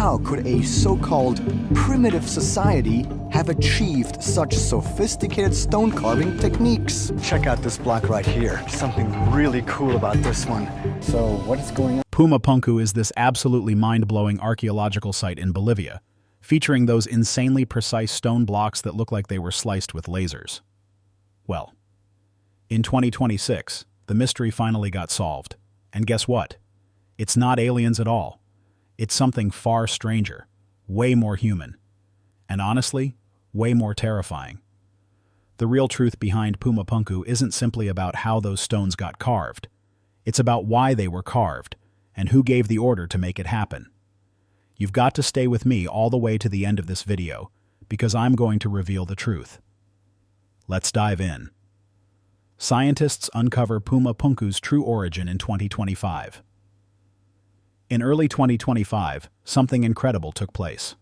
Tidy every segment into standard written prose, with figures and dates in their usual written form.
How could a so-called primitive society have achieved such sophisticated stone carving techniques? Check out this block right here. Something really cool about this one. So what is going on? Puma Punku is this absolutely mind-blowing archaeological site in Bolivia, featuring those insanely precise stone blocks that look like they were sliced with lasers. Well, in 2026, the mystery finally got solved. And guess what? It's not aliens at all. It's something far stranger, way more human, and honestly, way more terrifying. The real truth behind Puma Punku isn't simply about how those stones got carved. It's about why they were carved, and who gave the order to make it happen. You've got to stay with me all the way to the end of this video, because I'm going to reveal the truth. Let's dive in. Scientists uncover Puma Punku's true origin in 2025. In early 2025, something incredible took place.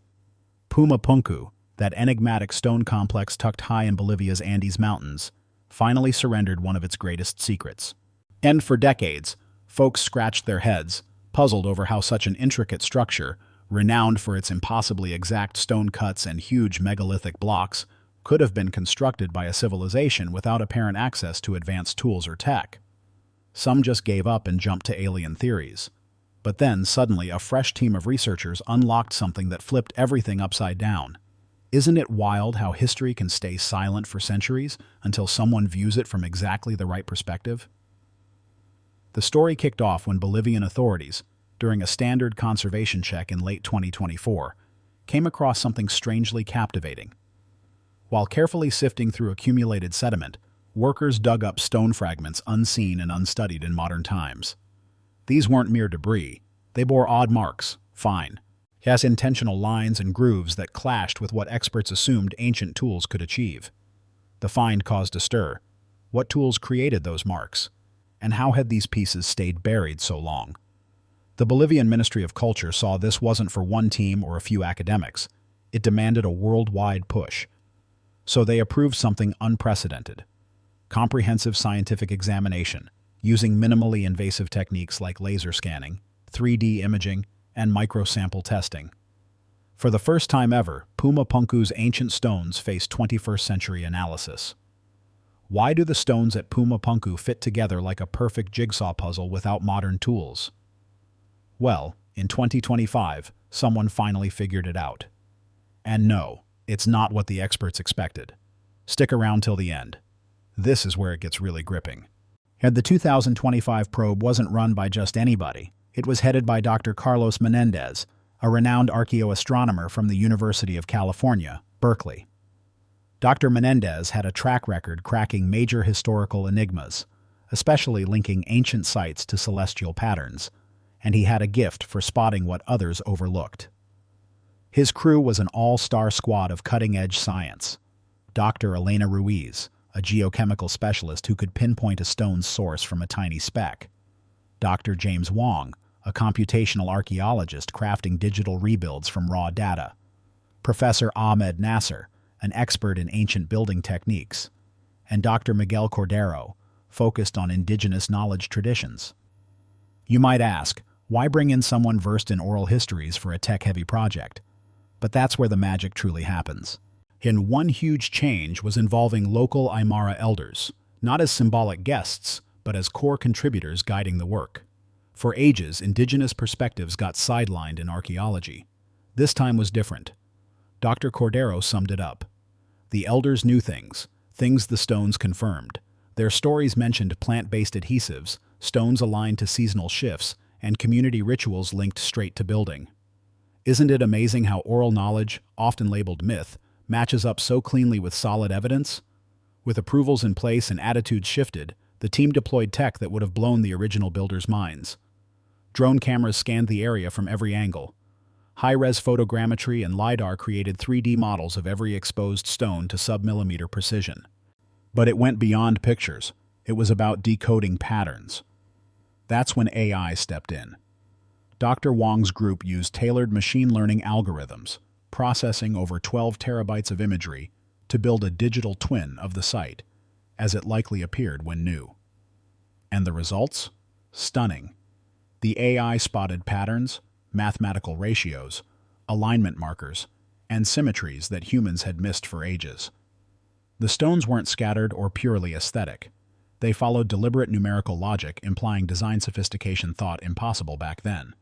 Puma Punku, that enigmatic stone complex tucked high in Bolivia's Andes Mountains, finally surrendered one of its greatest secrets. And for decades, folks scratched their heads, puzzled over how such an intricate structure, renowned for its impossibly exact stone cuts and huge megalithic blocks, could have been constructed by a civilization without apparent access to advanced tools or tech. Some just gave up and jumped to alien theories. But then, suddenly, a fresh team of researchers unlocked something that flipped everything upside down. Isn't it wild how history can stay silent for centuries until someone views it from exactly the right perspective? The story kicked off when Bolivian authorities, during a standard conservation check in late 2024, came across something strangely captivating. While carefully sifting through accumulated sediment, workers dug up stone fragments unseen and unstudied in modern times. These weren't mere debris. They bore odd marks, fine, yes, intentional lines and grooves that clashed with what experts assumed ancient tools could achieve. The find caused a stir. What tools created those marks? And how had these pieces stayed buried so long? The Bolivian Ministry of Culture saw this wasn't for one team or a few academics. It demanded a worldwide push. So they approved something unprecedented. Comprehensive scientific examination, using minimally invasive techniques like laser scanning, 3D imaging, and microsample testing. For the first time ever, Puma Punku's ancient stones faced 21st century analysis. Why do the stones at Puma Punku fit together like a perfect jigsaw puzzle without modern tools? Well, in 2025, someone finally figured it out. And no, it's not what the experts expected. Stick around till the end. This is where it gets really gripping. And the 2025 probe wasn't run by just anybody. It was headed by Dr. Carlos Menendez, a renowned archaeoastronomer from the University of California, Berkeley. Dr. Menendez had a track record cracking major historical enigmas, especially linking ancient sites to celestial patterns, and he had a gift for spotting what others overlooked. His crew was an all-star squad of cutting-edge science. Dr. Elena Ruiz, a geochemical specialist who could pinpoint a stone's source from a tiny speck. Dr. James Wong, a computational archaeologist crafting digital rebuilds from raw data. Professor Ahmed Nasser, an expert in ancient building techniques. And Dr. Miguel Cordero, focused on indigenous knowledge traditions. You might ask, why bring in someone versed in oral histories for a tech-heavy project? But that's where the magic truly happens. And one huge change was involving local Aymara elders, not as symbolic guests, but as core contributors guiding the work. For ages, indigenous perspectives got sidelined in archaeology. This time was different. Dr. Cordero summed it up. The elders knew things the stones confirmed. Their stories mentioned plant-based adhesives, stones aligned to seasonal shifts, and community rituals linked straight to building. Isn't it amazing how oral knowledge, often labeled myth, matches up so cleanly with solid evidence? With approvals in place and attitudes shifted, the team deployed tech that would have blown the original builders' minds. Drone cameras scanned the area from every angle. High-res photogrammetry and LiDAR created 3D models of every exposed stone to sub-millimeter precision. But it went beyond pictures. It was about decoding patterns. That's when AI stepped in. Dr. Wong's group used tailored machine learning algorithms, processing over 12 terabytes of imagery, to build a digital twin of the site, as it likely appeared when new. And the results? Stunning. The AI spotted patterns, mathematical ratios, alignment markers, and symmetries that humans had missed for ages. The stones weren't scattered or purely aesthetic. They followed deliberate numerical logic, implying design sophistication thought impossible back then.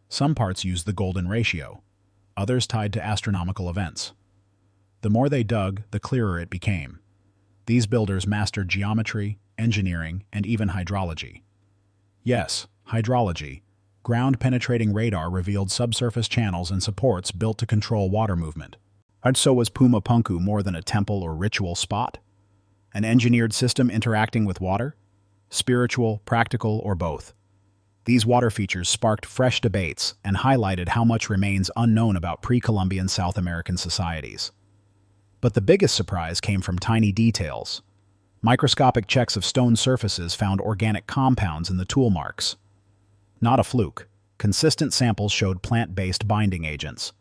Some parts used the golden ratio, others tied to astronomical events. The more they dug, the clearer it became. These builders mastered geometry, engineering, and even hydrology. Yes, hydrology. Ground-penetrating radar revealed subsurface channels and supports built to control water movement. And so was Puma Punku more than a temple or ritual spot? An engineered system interacting with water? Spiritual, practical, or both? These water features sparked fresh debates and highlighted how much remains unknown about pre-Columbian South American societies. But the biggest surprise came from tiny details. Microscopic checks of stone surfaces found organic compounds in the tool marks. Not a fluke. Consistent samples showed plant-based binding agents.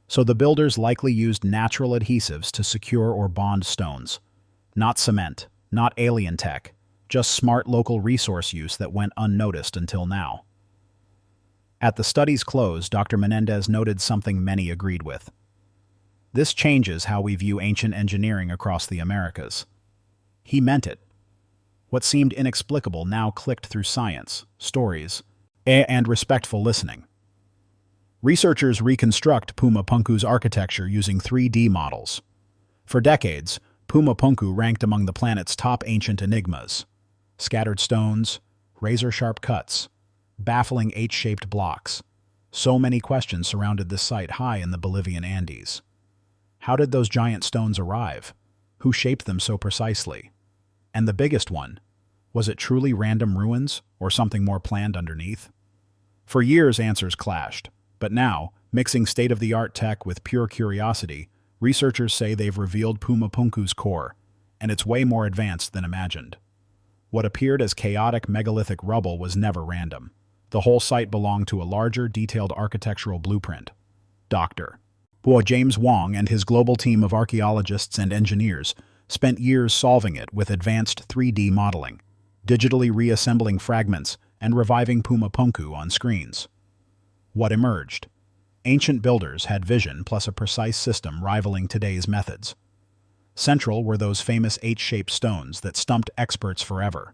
So the builders likely used natural adhesives to secure or bond stones. Not cement, not alien tech, just smart local resource use that went unnoticed until now. At the study's close, Dr. Menendez noted something many agreed with. This changes how we view ancient engineering across the Americas. He meant it. What seemed inexplicable now clicked through science, stories, and respectful listening. Researchers reconstruct Puma Punku's architecture using 3D models. For decades, Puma Punku ranked among the planet's top ancient enigmas. Scattered stones, razor-sharp cuts, baffling H-shaped blocks. So many questions surrounded this site high in the Bolivian Andes. How did those giant stones arrive? Who shaped them so precisely? And the biggest one, was it truly random ruins or something more planned underneath? For years, answers clashed. But now, mixing state-of-the-art tech with pure curiosity, researchers say they've revealed Puma Punku's core, and it's way more advanced than imagined. What appeared as chaotic megalithic rubble was never random. The whole site belonged to a larger, detailed architectural blueprint. Dr. James Wong and his global team of archaeologists and engineers spent years solving it with advanced 3D modeling, digitally reassembling fragments, and reviving Puma Punku on screens. What emerged? Ancient builders had vision plus a precise system rivaling today's methods. Central were those famous H-shaped stones that stumped experts forever.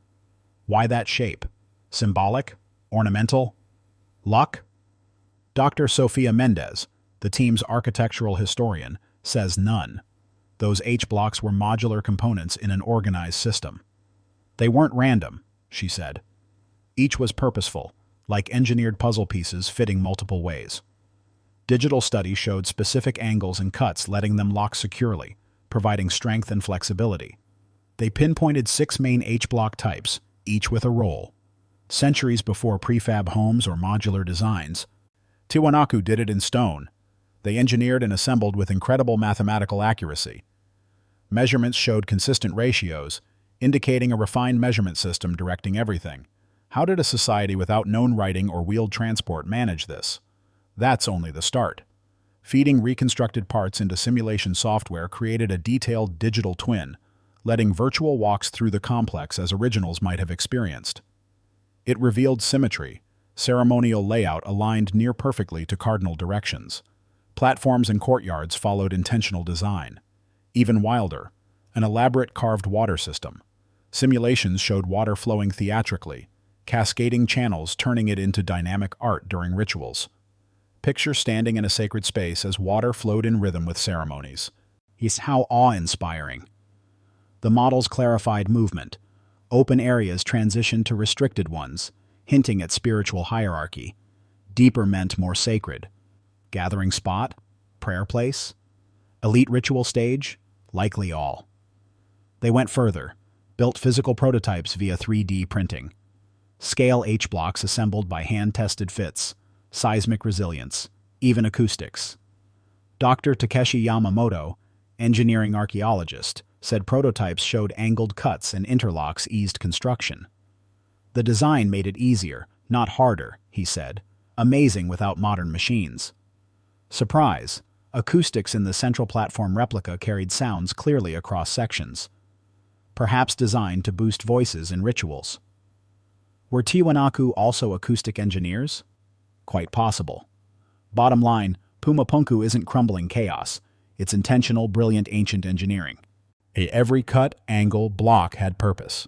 Why that shape? Symbolic? Ornamental? Luck? Dr. Sofia Mendez, the team's architectural historian, says none. Those H-blocks were modular components in an organized system. They weren't random, she said. Each was purposeful, like engineered puzzle pieces fitting multiple ways. Digital studies showed specific angles and cuts, letting them lock securely, providing strength and flexibility. They pinpointed 6 main H-block types, each with a role. Centuries before prefab homes or modular designs, Tiwanaku did it in stone. They engineered and assembled with incredible mathematical accuracy. Measurements showed consistent ratios, indicating a refined measurement system directing everything. How did a society without known writing or wheeled transport manage this? That's only the start. Feeding reconstructed parts into simulation software created a detailed digital twin, letting virtual walks through the complex as originals might have experienced. It revealed symmetry, ceremonial layout aligned near perfectly to cardinal directions. Platforms and courtyards followed intentional design. Even wilder, an elaborate carved water system. Simulations showed water flowing theatrically, cascading channels turning it into dynamic art during rituals. Picture standing in a sacred space as water flowed in rhythm with ceremonies. It's how awe-inspiring. The models clarified movement. Open areas transitioned to restricted ones, hinting at spiritual hierarchy. Deeper meant more sacred. Gathering spot? Prayer place? Elite ritual stage? Likely all. They went further, built physical prototypes via 3D printing. Scale H-blocks assembled by hand-tested fits, seismic resilience, even acoustics. Dr. Takeshi Yamamoto, engineering archaeologist, said prototypes showed angled cuts and interlocks eased construction. The design made it easier, not harder, he said, amazing without modern machines. Surprise, acoustics in the central platform replica carried sounds clearly across sections, perhaps designed to boost voices in rituals. Were Tiwanaku also acoustic engineers? Quite possible. Bottom line, Puma Punku isn't crumbling chaos. It's intentional, brilliant ancient engineering. Every cut, angle, block had purpose.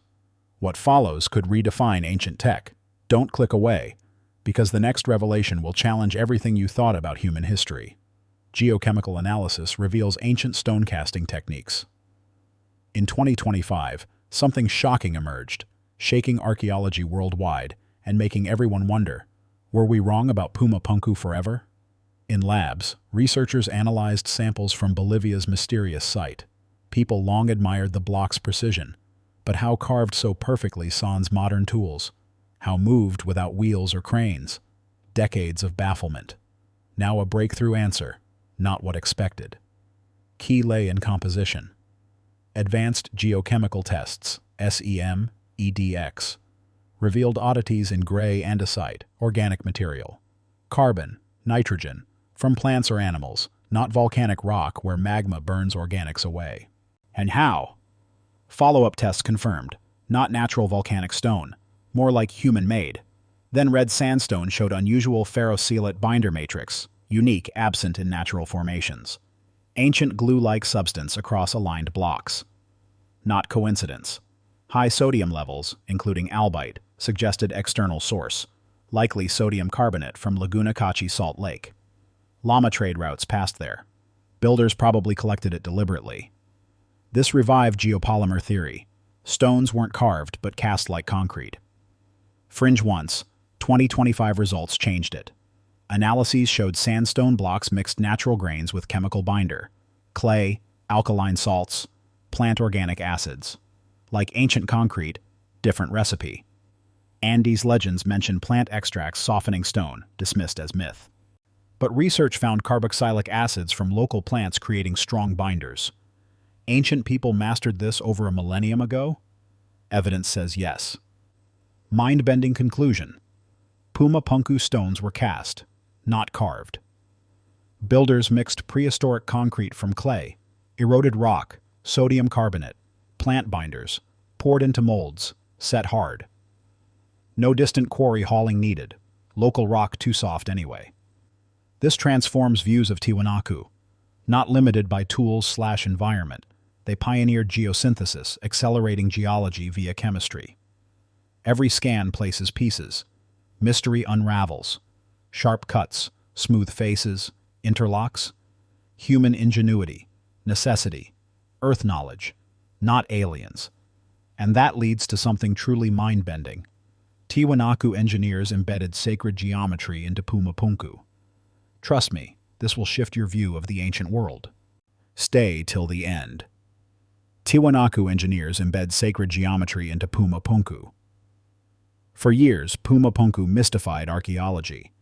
What follows could redefine ancient tech. Don't click away, because the next revelation will challenge everything you thought about human history. Geochemical analysis reveals ancient stone casting techniques. In 2025, something shocking emerged, shaking archaeology worldwide and making everyone wonder, were we wrong about Puma Punku forever? In labs, researchers analyzed samples from Bolivia's mysterious site. People long admired the block's precision, but how carved so perfectly sans modern tools? How moved without wheels or cranes? Decades of bafflement. Now a breakthrough answer, not what expected. Key lay in composition. Advanced geochemical tests, SEM, EDX, revealed oddities in gray andesite, organic material. Carbon, nitrogen, from plants or animals, not volcanic rock where magma burns organics away. And how? Follow-up tests confirmed, not natural volcanic stone, more like human-made. Then red sandstone showed unusual ferrosilate binder matrix, unique, absent in natural formations. Ancient glue-like substance across aligned blocks. Not coincidence. High sodium levels, including albite, suggested external source, likely sodium carbonate from Laguna Cachi Salt Lake. Llama trade routes passed there. Builders probably collected it deliberately. This revived geopolymer theory. Stones weren't carved, but cast like concrete. Fringe once, 2025 results changed it. Analyses showed sandstone blocks mixed natural grains with chemical binder, clay, alkaline salts, plant organic acids. Like ancient concrete, different recipe. Andes legends mention plant extracts softening stone, dismissed as myth. But research found carboxylic acids from local plants creating strong binders. Ancient people mastered this over a millennium ago? Evidence says yes. Mind-bending conclusion. Puma Punku stones were cast, not carved. Builders mixed prehistoric concrete from clay, eroded rock, sodium carbonate, plant binders, poured into molds, set hard. No distant quarry hauling needed, local rock too soft anyway. This transforms views of Tiwanaku. Not limited by tools/environment, they pioneered geosynthesis, accelerating geology via chemistry. Every scan places pieces. Mystery unravels. Sharp cuts, smooth faces, interlocks. Human ingenuity, necessity, earth knowledge, not aliens. And that leads to something truly mind-bending. Tiwanaku engineers embedded sacred geometry into Puma Punku. Trust me, this will shift your view of the ancient world. Stay till the end. Tiwanaku engineers embed sacred geometry into Puma Punku. For years, Puma Punku mystified archaeology.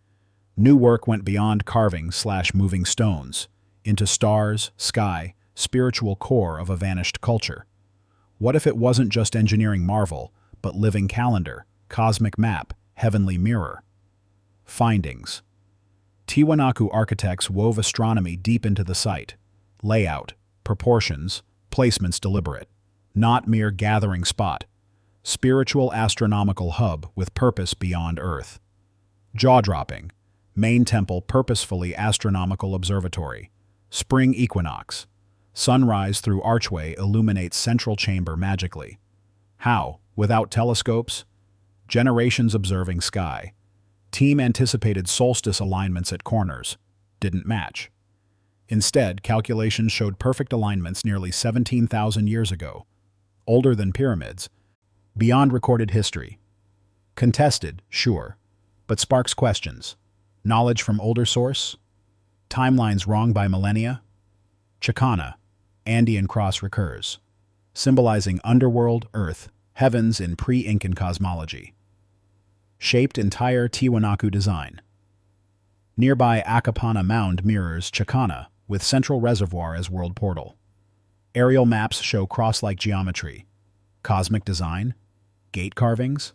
New work went beyond carving/moving stones, into stars, sky, spiritual core of a vanished culture. What if it wasn't just engineering marvel, but living calendar, cosmic map, heavenly mirror? Findings. Tiwanaku architects wove astronomy deep into the site. Layout, proportions, placements deliberate. Not mere gathering spot. Spiritual astronomical hub with purpose beyond Earth. Jaw-dropping. Main temple purposefully astronomical observatory. Spring equinox. Sunrise through archway illuminates central chamber magically. How? Without telescopes? Generations observing sky. Team anticipated solstice alignments at corners. Didn't match. Instead, calculations showed perfect alignments nearly 17,000 years ago. Older than pyramids. Beyond recorded history. Contested, sure, but sparks questions. Knowledge from older source? Timelines wrong by millennia? Chicana, Andean cross recurs, symbolizing underworld, earth, heavens in pre-Incan cosmology. Shaped entire Tiwanaku design. Nearby Acapana Mound mirrors Chicana, with central reservoir as world portal. Aerial maps show cross-like geometry. Cosmic design? Gate carvings?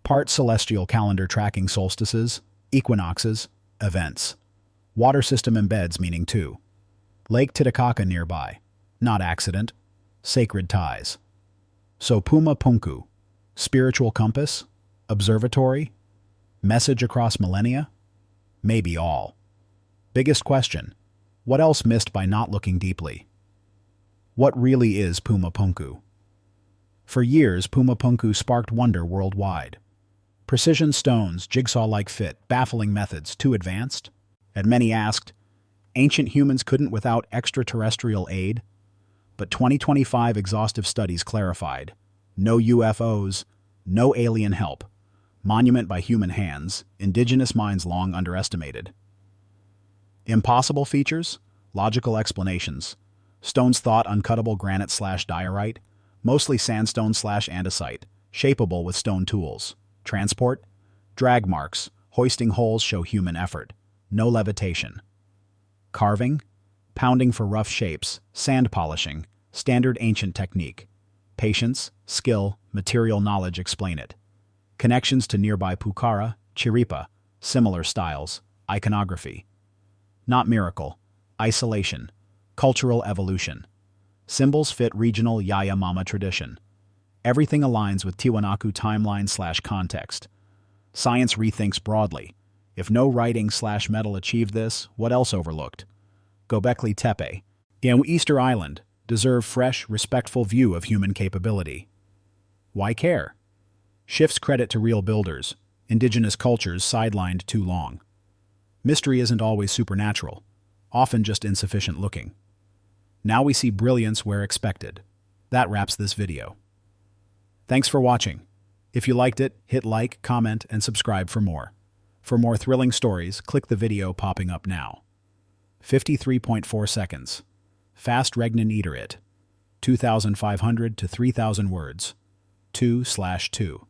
Part celestial calendar tracking solstices, equinoxes, events. Water system embeds meaning too. Lake Titicaca nearby. Not accident. Sacred ties. So Puma Punku. Spiritual compass? Observatory? Message across millennia? Maybe all. Biggest question: what else missed by not looking deeply? What really is Puma Punku? For years, Puma Punku sparked wonder worldwide. Precision stones, jigsaw-like fit, baffling methods, too advanced? And many asked, ancient humans couldn't without extraterrestrial aid? But 2025 exhaustive studies clarified, no UFOs, no alien help, monument by human hands, indigenous minds long underestimated. Impossible features, logical explanations, stones thought uncuttable granite/diorite, mostly sandstone/andesite, shapeable with stone tools. Transport, drag marks, hoisting holes show human effort, no levitation. Carving, pounding for rough shapes, sand polishing, standard ancient technique. Patience, skill, material knowledge explain it. Connections to nearby Pucara, Chiripa, similar styles, iconography. Not miracle, isolation, cultural evolution. Symbols fit regional Yaya Mama tradition. Everything aligns with Tiwanaku timeline/context. Science rethinks broadly. If no writing/metal achieved this, what else overlooked? Gobekli Tepe, Easter Island, deserve fresh, respectful view of human capability. Why care? Shifts credit to real builders, indigenous cultures sidelined too long. Mystery isn't always supernatural, often just insufficient looking. Now we see brilliance where expected. That wraps this video. Thanks for watching. If you liked it, hit like, comment, and subscribe for more. For more thrilling stories, click the video popping up now. 53.4 seconds. Fast Regnan Eater It. 2,500 to 3,000 words. 2/2.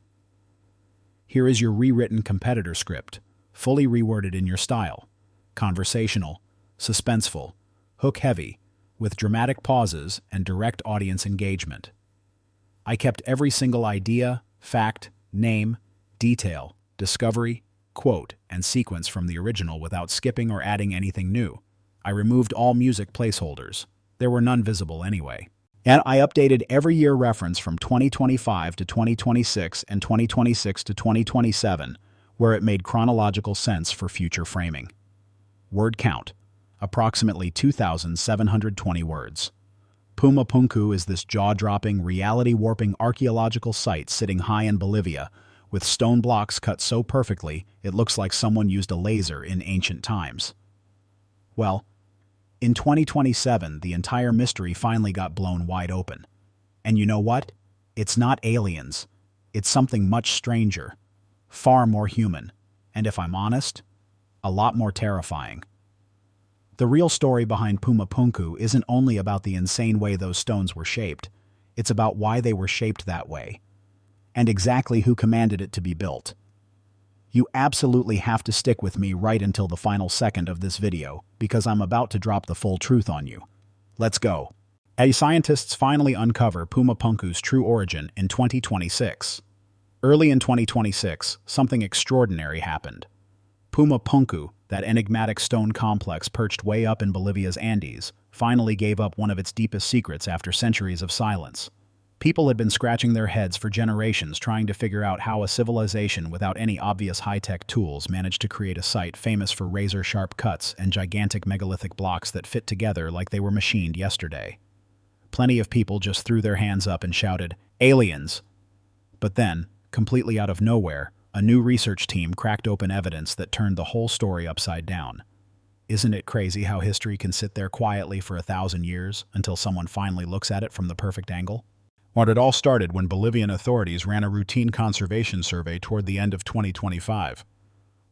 Here is your rewritten competitor script, fully reworded in your style. Conversational, suspenseful, hook-heavy, with dramatic pauses and direct audience engagement. I kept every single idea, fact, name, detail, discovery, quote, and sequence from the original without skipping or adding anything new. I removed all music placeholders. There were none visible anyway. And I updated every year reference from 2025 to 2026 and 2026 to 2027, where it made chronological sense for future framing. Word count, approximately 2,720 words. Puma Punku is this jaw-dropping, reality-warping archaeological site sitting high in Bolivia, with stone blocks cut so perfectly it looks like someone used a laser in ancient times. Well, in 2027, the entire mystery finally got blown wide open. And you know what? It's not aliens. It's something much stranger, far more human, and if I'm honest, a lot more terrifying. The real story behind Puma Punku isn't only about the insane way those stones were shaped, it's about why they were shaped that way, and exactly who commanded it to be built. You absolutely have to stick with me right until the final second of this video, because I'm about to drop the full truth on you. Let's go. As scientists finally uncover Puma Punku's true origin in 2026. Early in 2026, something extraordinary happened. Puma Punku, that enigmatic stone complex perched way up in Bolivia's Andes, finally gave up one of its deepest secrets after centuries of silence. People had been scratching their heads for generations trying to figure out how a civilization without any obvious high-tech tools managed to create a site famous for razor-sharp cuts and gigantic megalithic blocks that fit together like they were machined yesterday. Plenty of people just threw their hands up and shouted, "Aliens!" But then, completely out of nowhere, a new research team cracked open evidence that turned the whole story upside down. Isn't it crazy how history can sit there quietly for 1,000 years until someone finally looks at it from the perfect angle? Well, it all started when Bolivian authorities ran a routine conservation survey toward the end of 2025.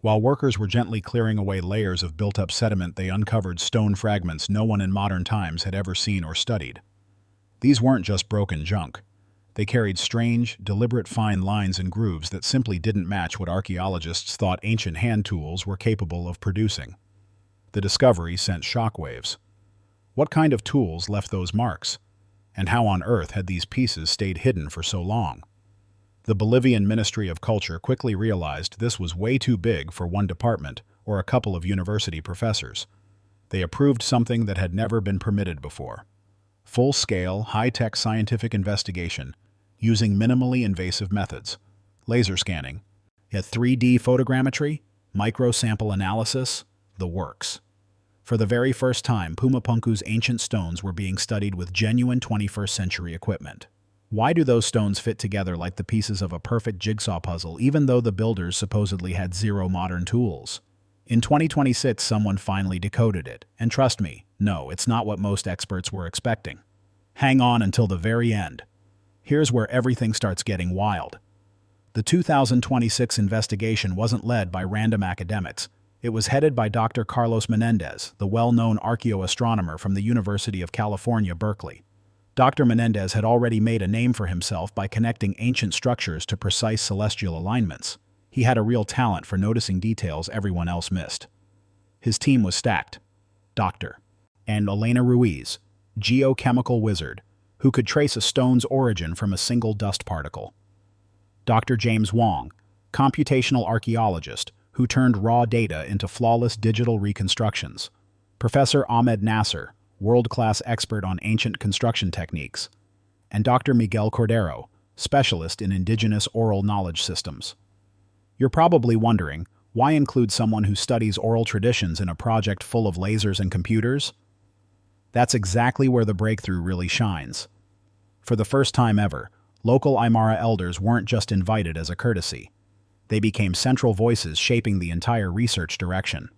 While workers were gently clearing away layers of built-up sediment, they uncovered stone fragments no one in modern times had ever seen or studied. These weren't just broken junk. They carried strange, deliberate fine lines and grooves that simply didn't match what archaeologists thought ancient hand tools were capable of producing. The discovery sent shockwaves. What kind of tools left those marks? And how on earth had these pieces stayed hidden for so long? The Bolivian Ministry of Culture quickly realized this was way too big for one department or a couple of university professors. They approved something that had never been permitted before. Full-scale, high-tech scientific investigation using minimally invasive methods, laser scanning, yet 3D photogrammetry, micro-sample analysis, the works. For the very first time, Puma Punku's ancient stones were being studied with genuine 21st century equipment. Why do those stones fit together like the pieces of a perfect jigsaw puzzle, even though the builders supposedly had zero modern tools? In 2026, someone finally decoded it. And trust me, no, it's not what most experts were expecting. Hang on until the very end. Here's where everything starts getting wild. The 2026 investigation wasn't led by random academics. It was headed by Dr. Carlos Menendez, the well-known archaeoastronomer from the University of California, Berkeley. Dr. Menendez had already made a name for himself by connecting ancient structures to precise celestial alignments. He had a real talent for noticing details everyone else missed. His team was stacked. Dr. and Elena Ruiz, geochemical wizard, who could trace a stone's origin from a single dust particle. Dr. James Wong, computational archaeologist, who turned raw data into flawless digital reconstructions. Professor Ahmed Nasser, world-class expert on ancient construction techniques. And Dr. Miguel Cordero, specialist in indigenous oral knowledge systems. You're probably wondering, why include someone who studies oral traditions in a project full of lasers and computers? That's exactly where the breakthrough really shines. For the first time ever, local Aymara elders weren't just invited as a courtesy. They became central voices shaping the entire research direction.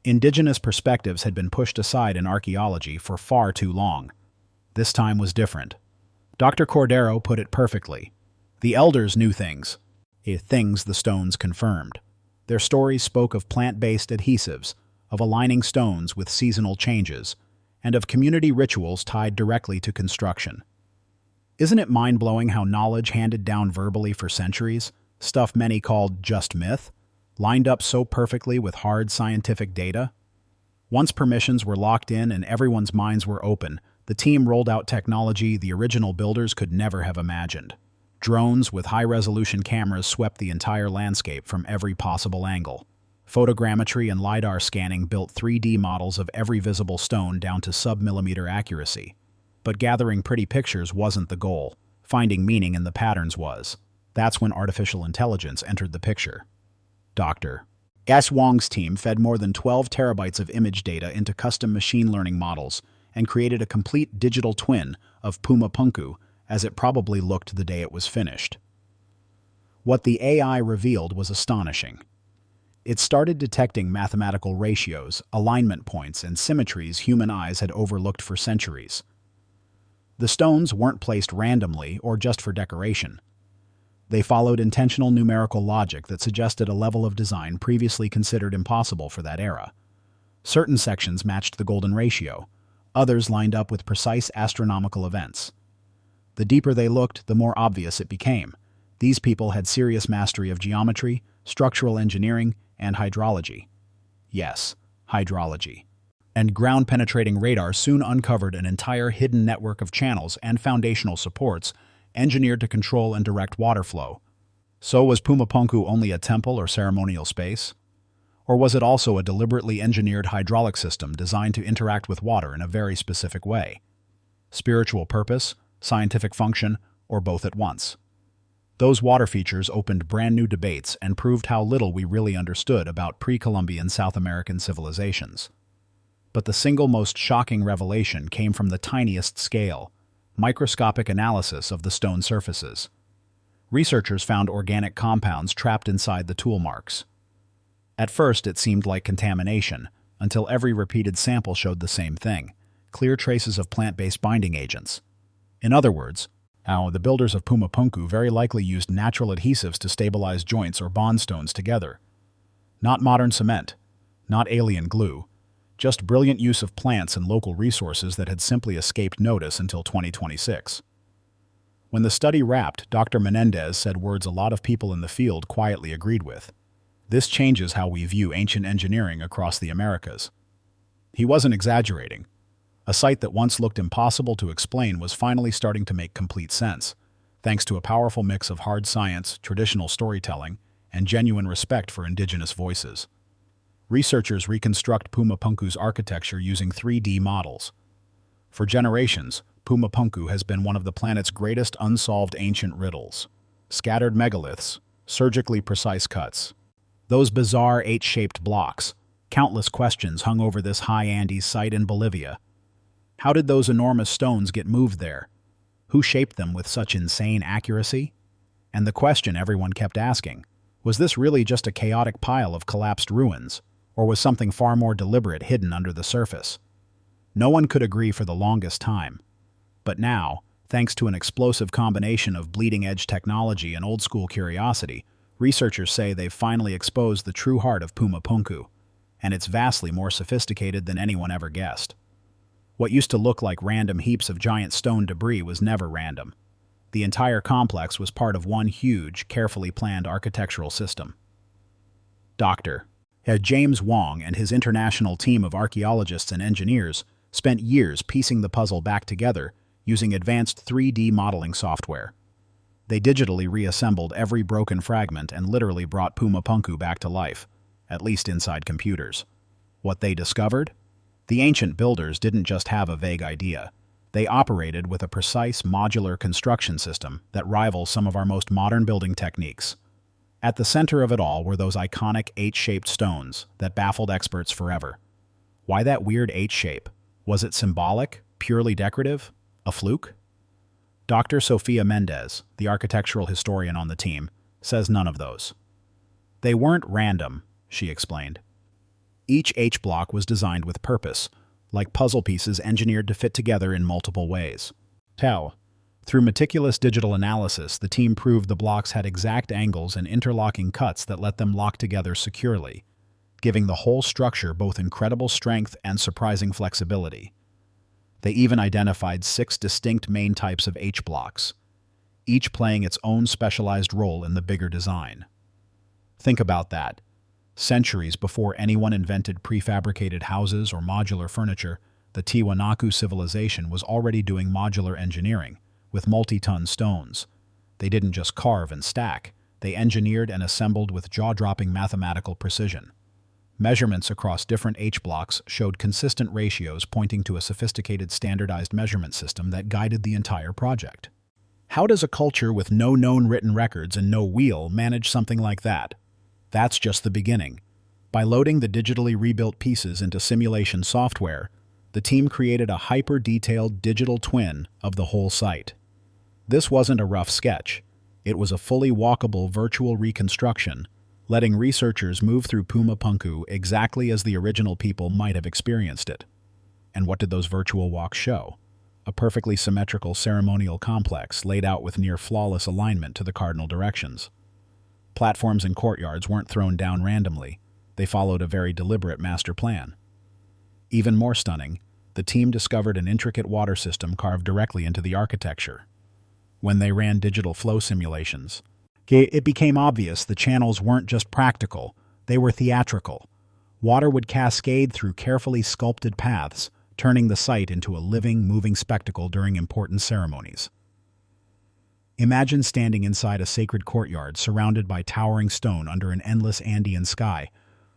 Indigenous perspectives had been pushed aside in archaeology for far too long. This time was different. Dr. Cordero put it perfectly. The elders knew things the stones confirmed. Their stories spoke of plant-based adhesives, of aligning stones with seasonal changes, and of community rituals tied directly to construction. Isn't it mind-blowing how knowledge handed down verbally for centuries, stuff many called just myth, lined up so perfectly with hard scientific data? Once permissions were locked in and everyone's minds were open, the team rolled out technology the original builders could never have imagined. Drones with high-resolution cameras swept the entire landscape from every possible angle. Photogrammetry and LiDAR scanning built 3D models of every visible stone down to sub-millimeter accuracy. But gathering pretty pictures wasn't the goal. Finding meaning in the patterns was. That's when artificial intelligence entered the picture. Dr. S. Wong's team fed more than 12 terabytes of image data into custom machine learning models and created a complete digital twin of Puma Punku as it probably looked the day it was finished. What the AI revealed was astonishing. It started detecting mathematical ratios, alignment points, and symmetries human eyes had overlooked for centuries. The stones weren't placed randomly or just for decoration. They followed intentional numerical logic that suggested a level of design previously considered impossible for that era. Certain sections matched the golden ratio, others lined up with precise astronomical events. The deeper they looked, the more obvious it became. These people had serious mastery of geometry, structural engineering, and hydrology. Yes, hydrology. And ground-penetrating radar soon uncovered an entire hidden network of channels and foundational supports engineered to control and direct water flow. So was Puma Punku only a temple or ceremonial space? Or was it also a deliberately engineered hydraulic system designed to interact with water in a very specific way? Spiritual purpose, scientific function, or both at once? Those water features opened brand new debates and proved how little we really understood about pre-Columbian South American civilizations. But the single most shocking revelation came from the tiniest scale: microscopic analysis of the stone surfaces. Researchers found organic compounds trapped inside the tool marks. At first, it seemed like contamination, until every repeated sample showed the same thing: clear traces of plant-based binding agents. In other words, the builders of Puma Punku very likely used natural adhesives to stabilize joints or bond stones together. Not modern cement, not alien glue, just brilliant use of plants and local resources that had simply escaped notice until 2026. When the study wrapped, Dr. Menendez said words a lot of people in the field quietly agreed with. This changes how we view ancient engineering across the Americas. He wasn't exaggerating. A site that once looked impossible to explain was finally starting to make complete sense, thanks to a powerful mix of hard science, traditional storytelling, and genuine respect for indigenous voices. Researchers reconstruct Puma Punku's architecture using 3D models. For generations, Puma Punku has been one of the planet's greatest unsolved ancient riddles. Scattered megaliths, surgically precise cuts. Those bizarre H-shaped blocks, Countless questions hung over this high Andes site in Bolivia. How did those enormous stones get moved there? Who shaped them with such insane accuracy? And the question everyone kept asking, was this really just a chaotic pile of collapsed ruins, or was something far more deliberate hidden under the surface? No one could agree for the longest time. But now, thanks to an explosive combination of bleeding-edge technology and old-school curiosity, researchers say they've finally exposed the true heart of Puma Punku, and it's vastly more sophisticated than anyone ever guessed. What used to look like random heaps of giant stone debris was never random. The entire complex was part of one huge, carefully planned architectural system. Dr. James Wong and his international team of archaeologists and engineers spent years piecing the puzzle back together using advanced 3D modeling software. They digitally reassembled every broken fragment and literally brought Puma Punku back to life, at least inside computers. What they discovered? The ancient builders didn't just have a vague idea. They operated with a precise modular construction system that rivals some of our most modern building techniques. At the center of it all were those iconic H-shaped stones that baffled experts forever. Why that weird H shape? Was it symbolic? Purely decorative? A fluke? Dr. Sofia Mendez, the architectural historian on the team, says none of those. They weren't random, she explained. Each H-block was designed with purpose, like puzzle pieces engineered to fit together in multiple ways. Through meticulous digital analysis, the team proved the blocks had exact angles and interlocking cuts that let them lock together securely, giving the whole structure both incredible strength and surprising flexibility. They even identified 6 distinct main types of H-blocks, each playing its own specialized role in the bigger design. Think about that. Centuries before anyone invented prefabricated houses or modular furniture, the Tiwanaku civilization was already doing modular engineering, with multi-ton stones. They didn't just carve and stack, they engineered and assembled with jaw-dropping mathematical precision. Measurements across different H-blocks showed consistent ratios pointing to a sophisticated standardized measurement system that guided the entire project. How does a culture with no known written records and no wheel manage something like that? That's just the beginning. By loading the digitally rebuilt pieces into simulation software, the team created a hyper-detailed digital twin of the whole site. This wasn't a rough sketch. It was a fully walkable virtual reconstruction, letting researchers move through Puma Punku exactly as the original people might have experienced it. And what did those virtual walks show? A perfectly symmetrical ceremonial complex laid out with near-flawless alignment to the cardinal directions. Platforms and courtyards weren't thrown down randomly. They followed a very deliberate master plan. Even more stunning, the team discovered an intricate water system carved directly into the architecture. When they ran digital flow simulations, it became obvious the channels weren't just practical, they were theatrical. Water would cascade through carefully sculpted paths, turning the site into a living, moving spectacle during important ceremonies. Imagine standing inside a sacred courtyard surrounded by towering stone under an endless Andean sky,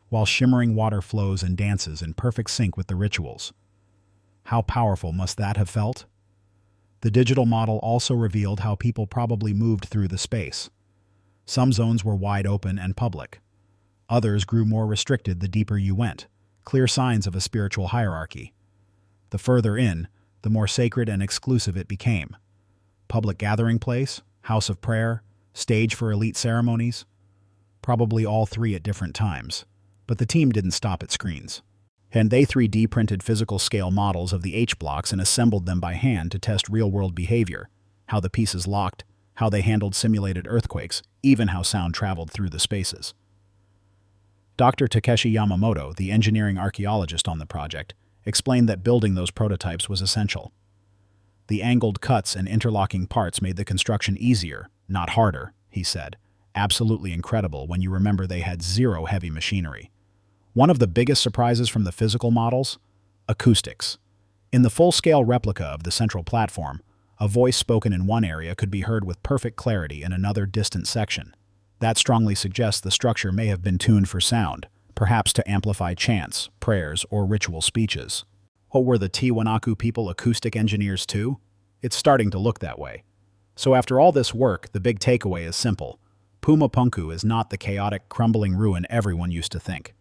while shimmering water flows and dances in perfect sync with the rituals. How powerful must that have felt? The digital model also revealed how people probably moved through the space. Some zones were wide open and public. Others grew more restricted the deeper you went, clear signs of a spiritual hierarchy. The further in, the more sacred and exclusive it became. Public gathering place, house of prayer, stage for elite ceremonies? Probably all three at different times. But the team didn't stop at screens. And they 3D printed physical scale models of the H-blocks and assembled them by hand to test real-world behavior, how the pieces locked, how they handled simulated earthquakes, even how sound traveled through the spaces. Dr. Takeshi Yamamoto, the engineering archaeologist on the project, explained that building those prototypes was essential. The angled cuts and interlocking parts made the construction easier, not harder, he said. Absolutely incredible when you remember they had zero heavy machinery. One of the biggest surprises from the physical models? Acoustics. In the full-scale replica of the central platform, a voice spoken in one area could be heard with perfect clarity in another distant section. That strongly suggests the structure may have been tuned for sound, perhaps to amplify chants, prayers, or ritual speeches. Or were the Tiwanaku people acoustic engineers too? It's starting to look that way. So after all this work, the big takeaway is simple. Puma Punku is not the chaotic, crumbling ruin everyone used to think.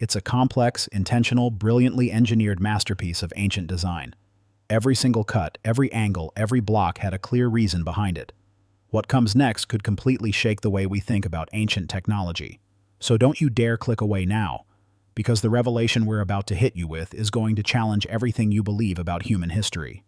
It's a complex, intentional, brilliantly engineered masterpiece of ancient design. Every single cut, every angle, every block had a clear reason behind it. What comes next could completely shake the way we think about ancient technology. So don't you dare click away now, because the revelation we're about to hit you with is going to challenge everything you believe about human history.